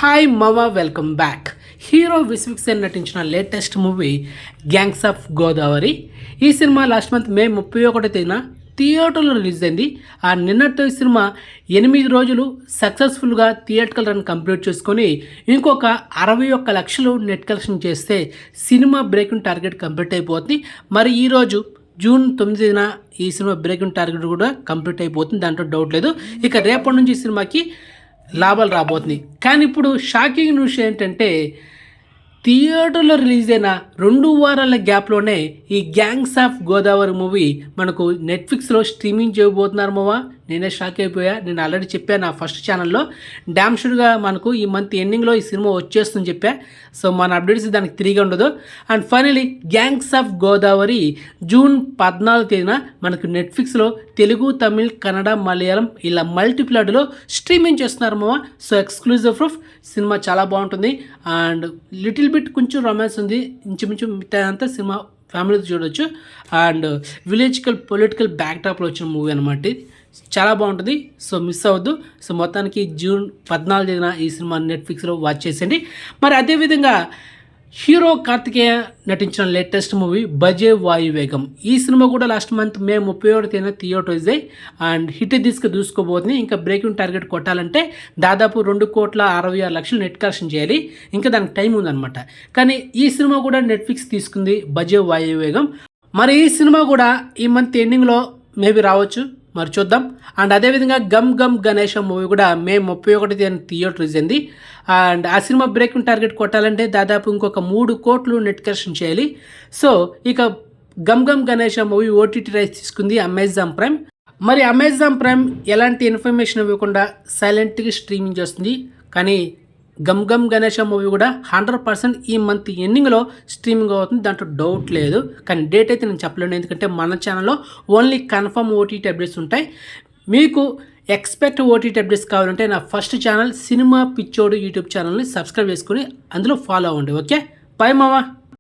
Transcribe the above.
Hi మామ, welcome back. Hero Vishwaksen నటించిన latest movie gangs of Godavari. ఈ సినిమా లాస్ట్ మంత్ మే 31 తేదీన థియేటర్లో రిలీజ్ అయింది. ఆ నిన్నటితో ఈ సినిమా 8 రోజులు సక్సెస్ఫుల్గా థియేటర్కల్ రన్ కంప్లీట్ చేసుకొని ఇంకొక 61 లక్షలు నెట్ కలెక్షన్ చేస్తే సినిమా బ్రేకింగ్ టార్గెట్ కంప్లీట్ అయిపోతుంది. మరి ఈరోజు జూన్ 9న ఈ సినిమా బ్రేకింగ్ టార్గెట్ కూడా కంప్లీట్ అయిపోతుంది, దాంట్లో డౌట్ లేదు. ఇక రేపటి నుంచి ఈ సినిమాకి లాభాలు రాబోతుంది. కానీ ఇప్పుడు షాకింగ్ న్యూస్ ఏంటంటే థియేటర్లో రిలీజ్ అయిన 2 వారాల గ్యాప్లోనే ఈ గ్యాంగ్స్ ఆఫ్ గోదావరి మూవీ మనకు నెట్ఫ్లిక్స్లో స్ట్రీమింగ్ చేయబోతున్నారు మావా. నేనే షాక్ అయిపోయా. నేను ఆల్రెడీ చెప్పాను నా ఫస్ట్ ఛానల్లో, డ్యామ్ షూర్గా మనకు ఈ మంత్ ఎండింగ్లో ఈ సినిమా వచ్చేస్తుందని చెప్పా. సో మన అప్డేట్స్ దానికి తిరిగి ఉండదు. And finally gangs of Godavari June 14 తేదీన మనకు నెట్ఫ్లిక్స్లో తెలుగు, తమిళ్, కన్నడ, మలయాళం ఇలా మల్టీప్లాడ్లో స్ట్రీమింగ్ చేస్తున్నారు మావా. So exclusive proof. సినిమా చాలా బాగుంటుంది అండ్ లిటిల్ బిట్ కొంచెం రొమాన్స్ ఉంది. ఇంచుమించు మిగతా అంతా సినిమా ఫ్యామిలీతో చూడవచ్చు. అండ్ విలేజికల్ పొలిటికల్ బ్యాక్డ్రాప్లో వచ్చిన మూవీ అనమాట. చాలా బాగుంటుంది, సో మిస్ అవ్వద్దు. సో మొత్తానికి జూన్ 14 తేదీన ఈ సినిమా నెట్ఫ్లిక్స్లో వాచ్ చేసేయండి. మరి అదేవిధంగా హీరో కార్తికేయ నటించిన లేటెస్ట్ మూవీ బజే వాయువేగం. ఈ సినిమా కూడా లాస్ట్ మంత్ మే 31 తేదీన థియేటర్ రిలీజ్ అయ్యి అండ్ హిట్ దూసుకోబోతుంది. ఇంకా బ్రేకింగ్ టార్గెట్ కొట్టాలంటే దాదాపు 2,66,00,000 నెట్ కలెక్షన్ చేయాలి. ఇంకా దానికి టైం ఉందన్నమాట. కానీ ఈ సినిమా కూడా నెట్ఫ్లిక్స్ తీసుకుంది బజే వాయువేగం. మరి ఈ సినిమా కూడా ఈ మంత్ ఎండింగ్లో మేబీ రావచ్చు, మరి చూద్దాం. అండ్ అదేవిధంగా గమ్ గమ్ గణేష్ మూవీ కూడా మే 31 తేదీన థియేటర్ రిలీజ్ అయింది. అండ్ ఆ సినిమా బ్రేకింగ్ టార్గెట్ కొట్టాలంటే దాదాపు ఇంకొక 3 కోట్లు నెట్ కలెక్షన్ చేయాలి. సో ఇక Gam Gam Ganesha movie OTT rights తీసుకుంది అమెజాన్ ప్రైమ్. మరి అమెజాన్ ప్రైమ్ ఎలాంటి ఇన్ఫర్మేషన్ ఇవ్వకుండా సైలెంట్గా స్ట్రీమింగ్ చేస్తుంది. కానీ గమ్ గమ్ గణేష్ మూవీ కూడా 100% ఈ మంత్ ఎండింగ్లో స్ట్రీమింగ్ అవుతుంది, దాంట్లో డౌట్ లేదు. కానీ డేట్ అయితే నేను చెప్పలేను, ఎందుకంటే మన ఛానల్లో ఓన్లీ కన్ఫర్మ్ ఓటీటీ అప్డేట్స్ ఉంటాయి. మీకు ఎక్స్పెక్ట్ ఓటీటీ అప్డేట్స్ కావాలంటే నా ఫస్ట్ ఛానల్ సినిమా పిచ్చోడు యూట్యూబ్ ఛానల్ని సబ్స్క్రైబ్ చేసుకుని అందులో ఫాలో అవ్వండి. ఓకే, బై మావా.